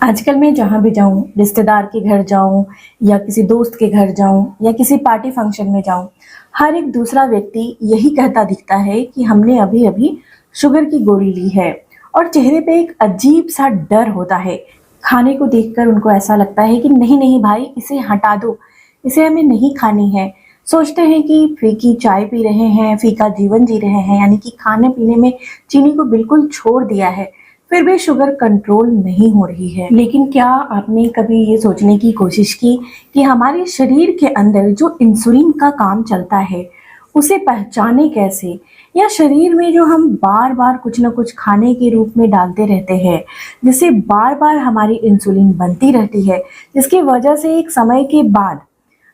आजकल मैं जहाँ भी जाऊँ, रिश्तेदार के घर जाऊँ या किसी दोस्त के घर जाऊँ या किसी पार्टी फंक्शन में जाऊँ, हर एक दूसरा व्यक्ति यही कहता दिखता है कि हमने अभी-अभी शुगर की गोली ली है और चेहरे पे एक अजीब-सा डर होता है। खाने को देखकर उनको ऐसा लगता है कि नहीं-नहीं भाई इसे हटा दो, इसे हमें नहीं खानी है। सोचते हैं कि फीकी चाय पी रहे हैं, फीका जीवन जी रहे हैं, यानी कि खाने-पीने में चीनी को बिल्कुल छोड़ दिया है। फिर भी शुगर कंट्रोल नहीं हो रही है। लेकिन क्या आपने कभी ये सोचने की कोशिश की कि हमारे शरीर के अंदर जो इंसुलिन का काम चलता है, उसे पहचाने कैसे? या शरीर में जो हम बार-बार कुछ न कुछ खाने के रूप में डालते रहते हैं, जिससे बार-बार हमारी इंसुलिन बनती रहती है, जिसकी वजह से एक समय के बाद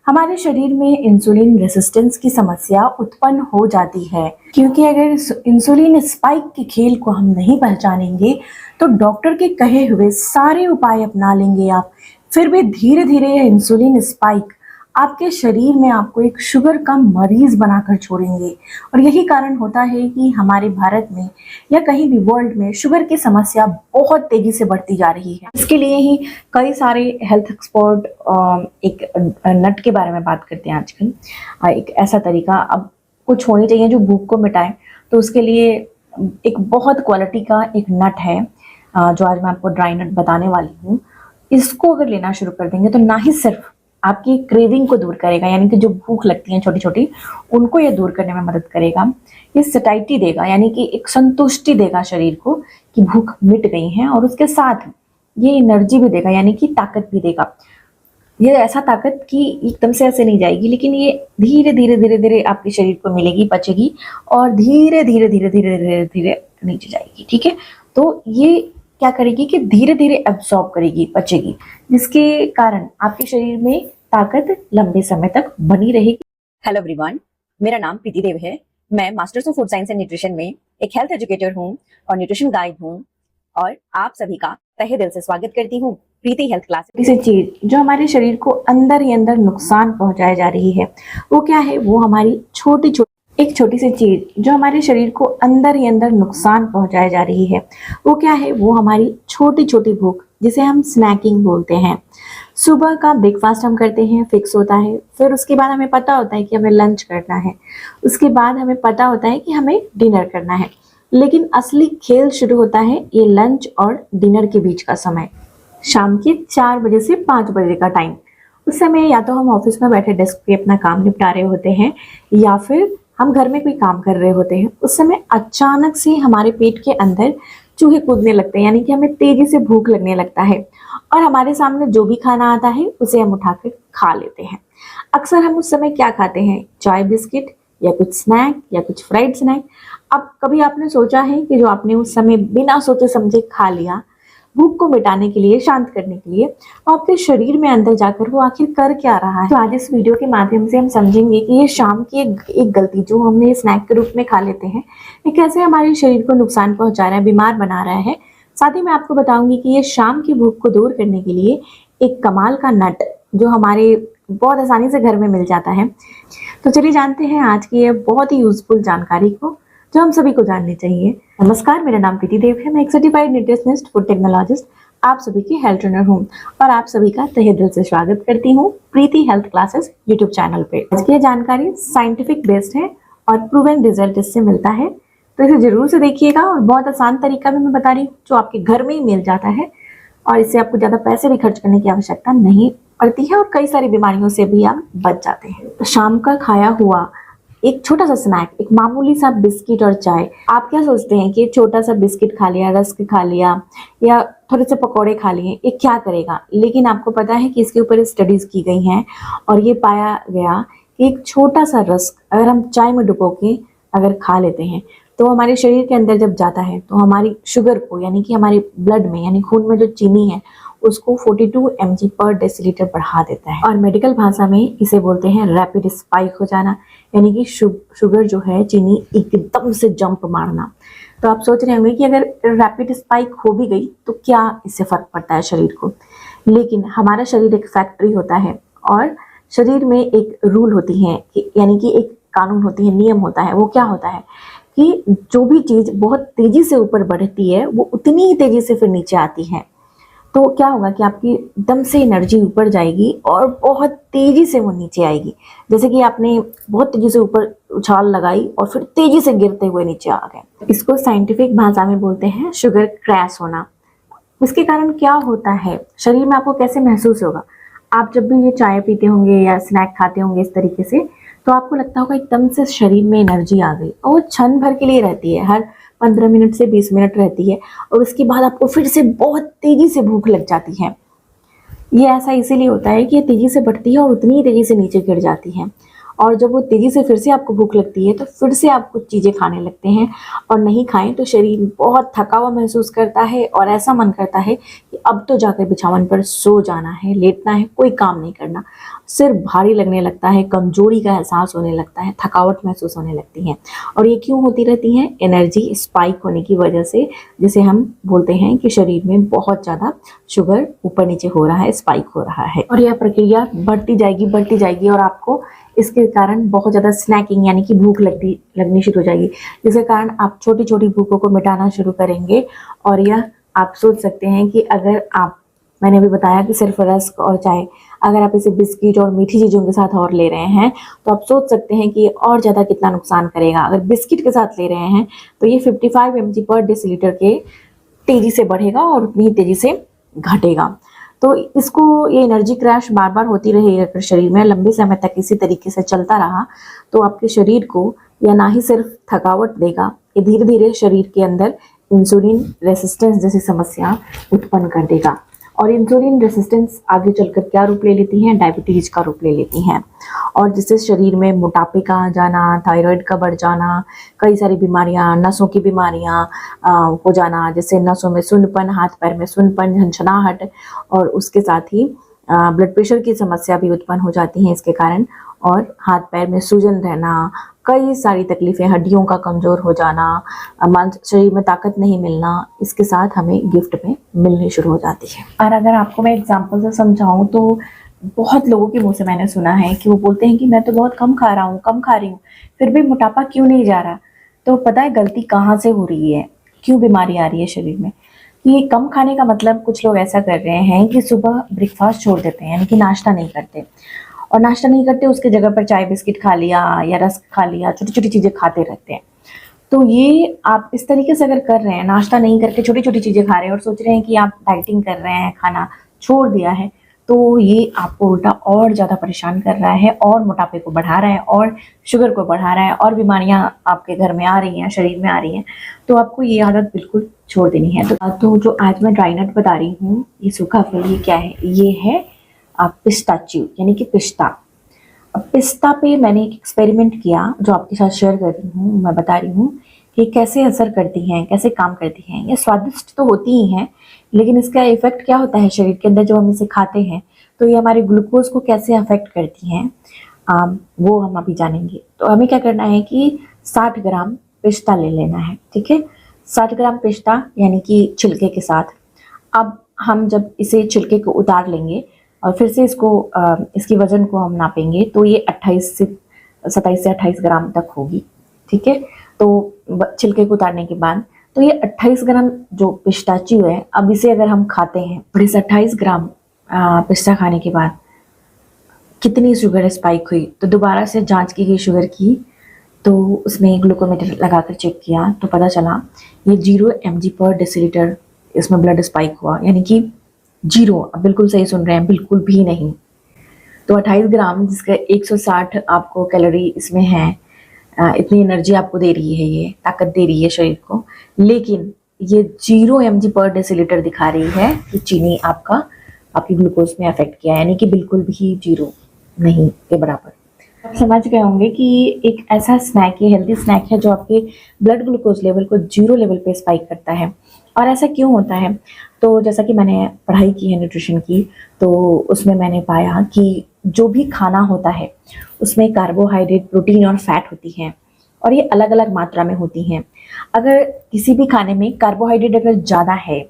हमारे शरीर में इंसुलिन रेजिस्टेंस की समस्या उत्पन्न हो जाती है। क्योंकि अगर इंसुलिन स्पाइक के खेल को हम नहीं पहचानेंगे तो डॉक्टर के कहे हुए सारे उपाय अपना लेंगे आप, फिर भी धीरे धीरे यह इंसुलिन स्पाइक आपके शरीर में आपको एक शुगर का मरीज बनाकर छोड़ेंगे। और यही कारण होता है कि हमारे भारत में या कहीं भी वर्ल्ड में शुगर की समस्या बहुत तेजी से बढ़ती जा रही है। इसके लिए ही कई सारे हेल्थ एक्सपर्ट एक नट के बारे में बात करते हैं आजकल। एक ऐसा तरीका अब कुछ होनी चाहिए जो भूख को मिटाए, तो उसके लिए एक बहुत क्वालिटी का एक नट है जो आज मैं आपको ड्राई नट बताने वाली हूँ। इसको अगर लेना शुरू कर देंगे तो ना ही सिर्फ आपकी क्रेविंग को दूर करेगा, यानी कि जो भूख लगती है छोटी छोटी, उनको ये दूर करने में मदद करेगा। ये सटाइटी देगा, यानी कि एक संतुष्टि देगा शरीर को कि भूख मिट गई है, और उसके साथ ये एनर्जी भी देगा, यानी कि ताकत भी देगा। ये ऐसा ताकत कि एकदम से ऐसे नहीं जाएगी, लेकिन ये धीरे धीरे धीरे धीरे आपके शरीर को मिलेगी, पचेगी और धीरे धीरे धीरे धीरे धीरे धीरे नीचे जाएगी। ठीक है, तो ये क्या करेगी कि धीरे धीरे एब्सॉर्ब करेगी, पचेगी, जिसके कारण आपके शरीर में ताकत लंबे समय तक बनी रहेगी। हेलो एवरीवन, मेरा नाम प्रीति देव है। मैं masters of food science and nutrition में एक हेल्थ एजुकेटर हूँ और न्यूट्रिशन गाइड हूँ, और आप सभी का तहे दिल से स्वागत करती हूँ प्रीति हेल्थ क्लास। किसी चीज जो हमारे शरीर को अंदर ही अंदर नुकसान पहुंचाए जा रही है, वो क्या है? वो हमारी एक छोटी सी चीज जो हमारे शरीर को अंदर ही अंदर नुकसान पहुंचाए जा रही है, वो क्या है? वो हमारी छोटी छोटी भूख, जिसे हम स्नैकिंग बोलते हैं। सुबह का ब्रेकफास्ट हम करते हैं, फिक्स होता है, फिर उसके बाद हमें पता होता है कि हमें लंच करना है, उसके बाद हमें पता होता है कि हमें डिनर करना है। लेकिन असली खेल शुरू होता है ये लंच और डिनर के बीच का समय, शाम के 4 बजे से 5 बजे का टाइम। उस समय या तो हम ऑफिस में बैठे डेस्क पे अपना काम निपटा रहे होते हैं, या फिर हम घर में कोई काम कर रहे होते हैं। उस समय अचानक से हमारे पेट के अंदर चूहे कूदने लगते हैं, यानी कि हमें तेजी से भूख लगने लगता है, और हमारे सामने जो भी खाना आता है उसे हम उठाकर खा लेते हैं। अक्सर हम उस समय क्या खाते हैं? चाय बिस्किट या कुछ स्नैक या कुछ फ्राइड स्नैक। अब कभी आपने सोचा है कि जो आपने उस समय बिना सोचे समझे खा लिया, भूख को मिटाने के लिए, शांत करने के लिए, और आपके शरीर में अंदर जाकर वो आखिर कर क्या रहा है? तो आज इस वीडियो के माध्यम से हम समझेंगे कि ये शाम की एक गलती जो हमने स्नैक के रूप में खा लेते हैं, ये कैसे हमारे शरीर को नुकसान पहुंचा रहा है, बीमार बना रहा है। साथ ही मैं आपको बताऊंगी कि ये शाम की भूख को दूर करने के लिए एक कमाल का नट जो हमारे बहुत आसानी से घर में मिल जाता है। तो चलिए जानते हैं आज की ये बहुत ही यूजफुल जानकारी को, जो हम सभी को जाननी चाहिए। नमस्कार, मेरा नाम प्रीति देव है। मैं एक सर्टिफाइड न्यूट्रिशनिस्ट, फूड टेक्नोलॉजिस्ट, आप सभी की हेल्थ ट्रेनर हूँ, और आप सभी का तहे दिल से स्वागत करती हूँ प्रीति हेल्थ क्लासेस यूट्यूब चैनल पे। आज की जानकारी साइंटिफिक बेस्ड है और प्रूवन रिजल्ट इससे मिलता है, तो इसे जरूर से देखिएगा। और बहुत आसान तरीका भी मैं बता रही हूँ जो आपके घर में ही मिल जाता है, और इससे आपको ज्यादा पैसे भी खर्च करने की आवश्यकता नहीं पड़ती है, और कई सारी बीमारियों से भी आप बच जाते हैं। तो शाम का खाया हुआ एक छोटा सा स्नैक, एक मामूली सा बिस्किट और चाय। आप क्या सोचते हैं कि छोटा सा बिस्किट खा लिया, रस्क खा लिया, या थोड़े से पकौड़े खा लिए, ये क्या करेगा? लेकिन आपको पता है कि इसके ऊपर स्टडीज की गई हैं, और ये पाया गया कि एक छोटा सा रस्क अगर हम चाय में डुबो के अगर खा लेते हैं, तो हमारे शरीर के अंदर जब जाता है तो हमारी शुगर को, यानी कि हमारे ब्लड में, यानी खून में जो चीनी है, उसको 42 mg पर डेसीलीटर बढ़ा देता है। और मेडिकल भाषा में इसे बोलते हैं रैपिड स्पाइक हो जाना, यानी कि शुगर जो है, चीनी एकदम से जंप मारना। तो आप सोच रहे होंगे कि अगर रैपिड स्पाइक हो भी गई तो क्या इससे फर्क पड़ता है शरीर को? लेकिन हमारा शरीर एक फैक्ट्री होता है, और शरीर में एक रूल होती है, यानी कि एक कानून होती है, नियम होता है। वो क्या होता है कि जो भी चीज बहुत तेजी से ऊपर बढ़ती है, वो उतनी ही तेजी से फिर नीचे आती है। तो क्या होगा कि आपकी एकदम से एनर्जी ऊपर जाएगी और बहुत तेजी से वो नीचे आएगी, जैसे कि आपने बहुत तेजी से ऊपर उछाल लगाई और फिर तेजी से गिरते हुए नीचे आ गए। इसको साइंटिफिक भाषा में बोलते हैं शुगर क्रैश होना। इसके कारण क्या होता है, शरीर में आपको कैसे महसूस होगा, आप जब भी ये चाय पीते होंगे या स्नैक खाते होंगे इस तरीके से, तो आपको लगता होगा एकदम से शरीर में एनर्जी आ गई, और वो क्षण भर के लिए रहती है, हर 15 मिनट से 20 मिनट रहती है, और उसके बाद आपको फिर से बहुत तेजी से भूख लग जाती है। ये ऐसा इसीलिए होता है कि ये तेजी से बढ़ती है और उतनी ही तेजी से नीचे गिर जाती है, और जब वो तेजी से फिर से आपको भूख लगती है तो फिर से आप कुछ चीज़ें खाने लगते हैं, और नहीं खाएं तो शरीर बहुत थका हुआ महसूस करता है और ऐसा मन करता है कि अब तो जाकर बिछावन पर सो जाना है, लेटना है, कोई काम नहीं करना। सिर भारी लगने लगता है, कमजोरी का एहसास होने लगता है, थकावट महसूस होने लगती है। और ये क्यों होती रहती है? एनर्जी स्पाइक होने की वजह से, जिसे हम बोलते हैं कि शरीर में बहुत ज़्यादा शुगर ऊपर नीचे हो रहा है, स्पाइक हो रहा है, और यह प्रक्रिया बढ़ती जाएगी और आपको इसके कारण बहुत ज़्यादा स्नैकिंग यानी कि भूख लगनी शुरू हो जाएगी, जिसके कारण आप छोटी छोटी भूखों को मिटाना शुरू करेंगे। और यह आप सोच सकते हैं कि अगर आप, मैंने अभी बताया कि सिर्फ रस्क और चाय, अगर आप इसे बिस्किट और मीठी चीज़ों के साथ और ले रहे हैं तो आप सोच सकते हैं कि और ज़्यादा कितना नुकसान करेगा। अगर बिस्किट के साथ ले रहे हैं तो ये 55 mg पर डेसीलीटर के तेज़ी से बढ़ेगा और उतनी ही तेज़ी से घटेगा। तो इसको, ये एनर्जी क्रैश बार बार होती रही अगर शरीर में लंबे समय तक इसी तरीके से चलता रहा, तो आपके शरीर को यह ना ही सिर्फ थकावट देगा, ये धीरे धीरे शरीर के अंदर इंसुलिन रेसिस्टेंस जैसी समस्या उत्पन्न कर देगा। और इंसुलिन रेसिस्टेंस आगे चलकर क्या रूप ले लेती हैं? डायबिटीज का रूप ले लेती हैं, और जिससे शरीर में मोटापे का आ जाना, थायराइड का बढ़ जाना, कई सारी बीमारियां, नसों की बीमारियां हो जाना, जैसे नसों में सुन्नपन, हाथ पैर में सुन्नपन, झंझनाहट, और उसके साथ ही ब्लड प्रेशर की समस्या भी उत्पन्न हो जाती है इसके कारण, और हाथ पैर में सूजन रहना, कई सारी तकलीफें, हड्डियों का कमज़ोर हो जाना, शरीर में ताकत नहीं मिलना, इसके साथ हमें गिफ्ट में मिलनी शुरू हो जाती है। और अगर आपको मैं एग्जांपल से समझाऊं तो बहुत लोगों के मुंह से मैंने सुना है कि वो बोलते हैं कि मैं तो बहुत कम खा रहा हूँ, कम खा रही हूँ, फिर भी मोटापा क्यों नहीं जा रहा। तो पता है गलती कहाँ से हो रही है, क्यों बीमारी आ रही है शरीर में? ये कम खाने का मतलब कुछ लोग ऐसा कर रहे हैं कि सुबह ब्रेकफास्ट छोड़ देते हैं, यानी कि नाश्ता नहीं करते, और नाश्ता नहीं करते उसके जगह पर चाय बिस्किट खा लिया या रस्क खा लिया, छोटी छोटी चीज़ें खाते रहते हैं। तो ये आप इस तरीके से अगर कर रहे हैं, नाश्ता नहीं करके छोटी छोटी चीज़ें खा रहे हैं और सोच रहे हैं कि आप डाइटिंग कर रहे हैं, खाना छोड़ दिया है, तो ये आपको उल्टा और ज़्यादा परेशान कर रहा है, और मोटापे को बढ़ा रहा है, और शुगर को बढ़ा रहा है, और बीमारियां आपके घर में आ रही हैं, शरीर में आ रही हैं। तो आपको ये आदत बिल्कुल छोड़ देनी है। तो जो आज मैं ड्राई नट बता रही हूँ, ये सूखा फल, ये क्या है? ये है पिस्ताचियो यानी कि पिस्ता। अब पिस्ता पे मैंने एक एक्सपेरिमेंट किया जो आपके साथ शेयर कर रही हूँ, मैं बता रही हूँ कि कैसे असर करती हैं, कैसे काम करती हैं। ये स्वादिष्ट तो होती ही हैं, लेकिन इसका इफेक्ट क्या होता है शरीर के अंदर जब हम इसे खाते हैं, तो ये हमारे ग्लूकोज को कैसे अफेक्ट करती हैं, वो हम अभी जानेंगे। तो हमें क्या करना है कि 60 ग्राम पिस्ता ले लेना है, ठीक है? 60 ग्राम पिस्ता यानी कि छिलके के साथ। अब हम जब इसे छिलके को उतार लेंगे और फिर से इसको इसकी वजन को हम नापेंगे, तो ये 27 से 28 ग्राम तक होगी, ठीक है? तो छिलके को उतारने के बाद तो ये 28 ग्राम जो पिस्ताचियो है, अब इसे अगर हम खाते हैं, और इस 28 ग्राम पिस्ता खाने के बाद कितनी शुगर स्पाइक हुई, तो दोबारा से जांच की गई शुगर की, तो उसमें ग्लूकोमीटर लगाकर चेक किया तो पता चला ये 0 mg पर डेसीलीटर इसमें ब्लड स्पाइक हुआ, यानी कि 0। अब बिल्कुल सही सुन रहे हैं, बिल्कुल भी नहीं। तो 28 ग्राम जिसका 160 आपको कैलोरी इसमें है, इतनी एनर्जी आपको दे रही है, ये ताकत दे रही है शरीर को, लेकिन ये 0 mg पर डेसीलीटर दिखा रही है कि चीनी आपकी ग्लूकोज में अफेक्ट किया, यानी कि बिल्कुल भी 0 नहीं के बराबर। आप समझ गए होंगे कि एक ऐसा स्नैक है, हेल्दी स्नैक है, जो आपके ब्लड ग्लूकोज लेवल को 0 लेवल पे स्पाइक करता है। और ऐसा क्यों होता है? तो जैसा कि मैंने पढ़ाई की है न्यूट्रिशन की, तो उसमें मैंने पाया कि जो भी खाना होता है उसमें कार्बोहाइड्रेट, प्रोटीन और फैट होती हैं, और ये अलग अलग मात्रा में होती हैं। अगर किसी भी खाने में कार्बोहाइड्रेट अगर ज़्यादा है,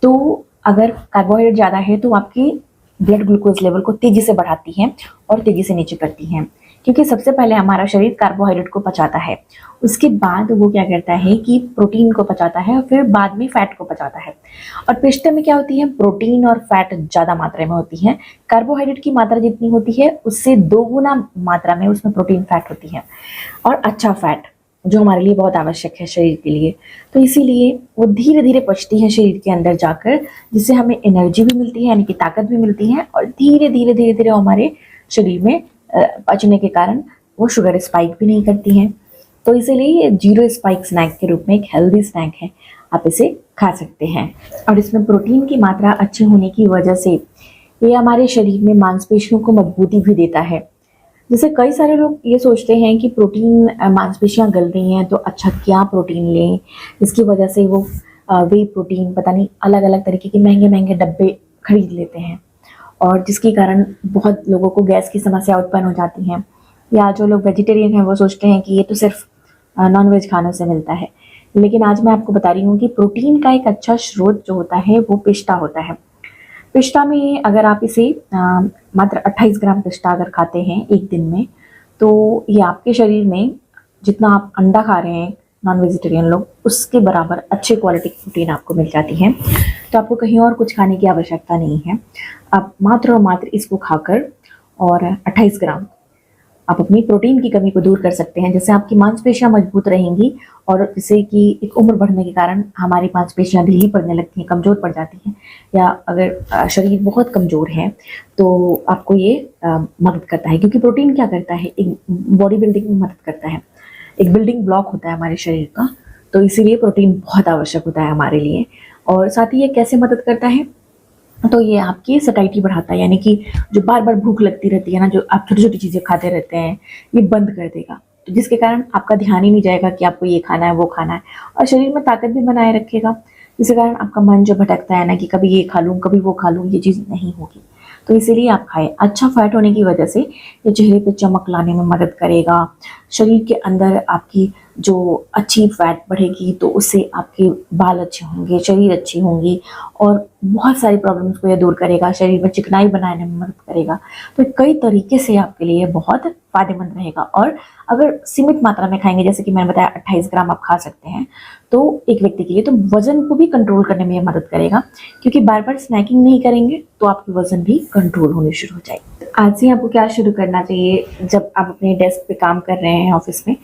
तो अगर कार्बोहाइड्रेट ज़्यादा है तो आपकी ब्लड ग्लूकोज लेवल को तेज़ी से बढ़ाती हैं और तेज़ी से नीचे करती हैं। क्योंकि सबसे पहले हमारा शरीर कार्बोहाइड्रेट को पचाता है, उसके बाद वो क्या करता है कि प्रोटीन को पचाता है और फिर बाद में फैट को पचाता है। और पिष्ट में क्या होती है, प्रोटीन और फैट ज़्यादा मात्रा में होती है। कार्बोहाइड्रेट की मात्रा जितनी होती है उससे 2 गुना मात्रा में उसमें प्रोटीन फैट होती है और अच्छा फैट जो हमारे लिए बहुत आवश्यक है शरीर के लिए। तो इसीलिए वो धीरे धीरे पचती है शरीर के अंदर जाकर, जिससे हमें एनर्जी भी मिलती है, यानी कि ताकत भी मिलती है, और धीरे धीरे धीरे धीरे हमारे शरीर में पचने के कारण वो शुगर स्पाइक भी नहीं करती हैं। तो इसीलिए ये 0 स्पाइक स्नैक के रूप में एक हेल्दी स्नैक है, आप इसे खा सकते हैं। और इसमें प्रोटीन की मात्रा अच्छी होने की वजह से ये हमारे शरीर में मांसपेशियों को मजबूती भी देता है। जैसे कई सारे लोग ये सोचते हैं कि प्रोटीन मांसपेशियां गल रही हैं तो अच्छा क्या प्रोटीन लें, इसकी वजह से वो वे प्रोटीन पता नहीं अलग अलग तरीके के महंगे महंगे डब्बे खरीद लेते हैं, और जिसके कारण बहुत लोगों को गैस की समस्या उत्पन्न हो जाती है। या जो लोग वेजिटेरियन हैं वो सोचते हैं कि ये तो सिर्फ नॉनवेज खानों से मिलता है। लेकिन आज मैं आपको बता रही हूँ कि प्रोटीन का एक अच्छा स्रोत जो होता है वो पिस्ता होता है। पिस्ता में अगर आप इसे मात्र 28 ग्राम पिस्ता अगर खाते हैं एक दिन में, तो ये आपके शरीर में जितना आप अंडा खा रहे हैं नॉन वेजिटेरियन लोग, उसके बराबर अच्छे क्वालिटी की प्रोटीन आपको मिल जाती है। तो आपको कहीं और कुछ खाने की आवश्यकता नहीं है। आप मात्र और मात्र इसको खाकर और 28 ग्राम आप अपनी प्रोटीन की कमी को दूर कर सकते हैं, जिससे आपकी मांसपेशियां मजबूत रहेंगी, और जैसे कि एक उम्र बढ़ने के कारण हमारी मांसपेशियां ढीली पड़ने लगती हैं, कमज़ोर पड़ जाती हैं, या अगर शरीर बहुत कमज़ोर है तो आपको ये मदद करता है। क्योंकि प्रोटीन क्या करता है, एक बॉडी बिल्डिंग में मदद करता है, एक बिल्डिंग ब्लॉक होता है हमारे शरीर का। तो इसीलिए प्रोटीन बहुत आवश्यक होता है हमारे लिए। और साथ ही ये कैसे मदद करता है, तो ये आपकी सटाइटी बढ़ाता है, यानी कि जो बार बार भूख लगती रहती है ना, जो आप छोटी छोटी चीज़ें खाते रहते हैं, ये बंद कर देगा। तो जिसके कारण आपका ध्यान ही नहीं जाएगा कि आपको ये खाना है वो खाना है, और शरीर में ताकत भी बनाए रखेगा, जिसके कारण आपका मन जो भटकता है ना कि कभी ये खा लूँ कभी वो खा लूँ, ये चीज़ नहीं होगी। तो इसीलिए आप खाएं। अच्छा फैट होने की वजह से ये चेहरे पे चमक लाने में मदद करेगा। शरीर के अंदर आपकी जो अच्छी फैट बढ़ेगी तो उससे आपके बाल अच्छे होंगे, शरीर अच्छी होंगी, और बहुत सारी प्रॉब्लम्स को ये दूर करेगा, शरीर में चिकनाई बनाने में मदद करेगा। तो कई तरीके से आपके लिए बहुत फायदेमंद रहेगा। और अगर सीमित मात्रा में खाएंगे, जैसे कि मैंने बताया 28 ग्राम आप खा सकते हैं, तो एक व्यक्ति के लिए तो वजन को भी कंट्रोल करने में मदद करेगा, क्योंकि बार बार स्नैकिंग नहीं करेंगे तो आपकी वजन भी कंट्रोल होने शुरू हो जाएगी। आज से आपको क्या शुरू करना चाहिए, जब आप अपने डेस्क पे काम कर रहे हैं ऑफिस में,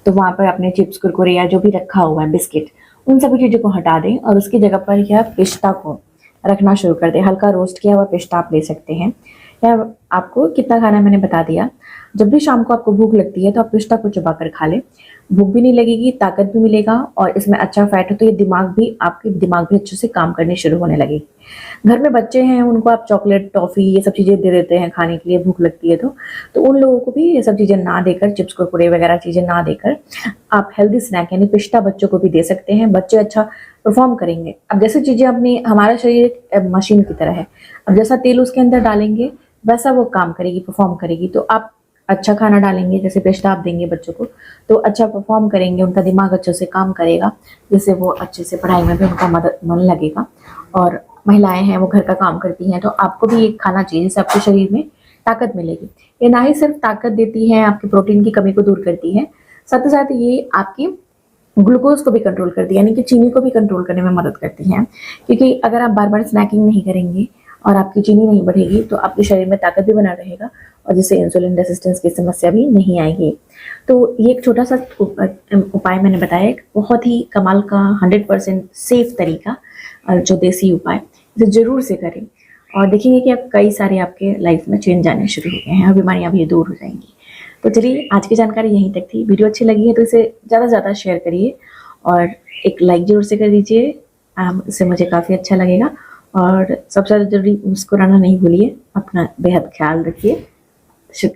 तो वहाँ पर अपने चिप्स कुरकुरे या जो भी रखा हुआ है बिस्किट, उन सभी चीज़ों को हटा दें और उसकी जगह पर यह पिस्ता को रखना शुरू कर दें। हल्का रोस्ट किया हुआ पिस्ता आप ले सकते हैं, या आपको कितना खाना मैंने बता दिया। जब भी शाम को आपको भूख लगती है तो आप पिस्ता को चबा कर खा लें, भूख भी नहीं लगेगी, ताकत भी मिलेगा, और इसमें अच्छा फैट है तो ये आपके दिमाग भी अच्छे से काम करने शुरू होने लगेगी। घर में बच्चे हैं, उनको आप चॉकलेट टॉफ़ी ये सब चीज़ें दे देते हैं खाने के लिए, भूख लगती है तो उन लोगों को भी ये सब चीज़ें ना देकर, चिप्स कुरकुरे वगैरह चीज़ें ना देकर, आप हेल्दी स्नैक यानी पिस्ता बच्चों को भी दे सकते हैं। बच्चे अच्छा परफॉर्म करेंगे। अब जैसे चीज़ें अपनी, हमारा शरीर एक मशीन की तरह है, अब जैसा तेल उसके अंदर डालेंगे वैसा वो काम करेगी, परफॉर्म करेगी। तो आप अच्छा खाना डालेंगे, जैसे पिस्ता आप देंगे बच्चों को, तो अच्छा परफॉर्म करेंगे, उनका दिमाग अच्छे से काम करेगा, जिससे वो अच्छे से पढ़ाई में भी उनका मन लगेगा। और महिलाएं हैं वो घर का काम करती हैं, तो आपको भी ये खाना चाहिए, जिससे आपके शरीर में ताकत मिलेगी। ये ना ही सिर्फ ताकत देती है, आपकी प्रोटीन की कमी को दूर करती है, साथ ही साथ ये आपकी ग्लूकोज को भी कंट्रोल करती है, यानी कि चीनी को भी कंट्रोल करने में मदद करती हैं। क्योंकि अगर आप बार बार स्नैकिंग नहीं करेंगे और आपकी चीनी नहीं बढ़ेगी तो आपके शरीर में ताकत भी बना रहेगा, और जिससे इंसुलिन रेसिस्टेंस की समस्या भी नहीं आएगी। तो ये एक छोटा सा उपाय मैंने बताया, एक बहुत ही कमाल का 100% सेफ तरीका, जो देसी उपाय, इसे ज़रूर से करें और देखेंगे कि आप कई सारे आपके लाइफ में चेंज आने शुरू हो गए हैं और बीमारियां भी दूर हो जाएंगी। तो चलिए, आज की जानकारी यहीं तक थी। वीडियो अच्छी लगी है तो इसे ज़्यादा से ज़्यादा शेयर करिए और एक लाइक जरूर से कर दीजिए, इससे मुझे काफ़ी अच्छा लगेगा। और सबसे ज़्यादा जरूरी, मुस्कुराना नहीं भूलिए, अपना बेहद ख्याल रखिए। शुक्रिया।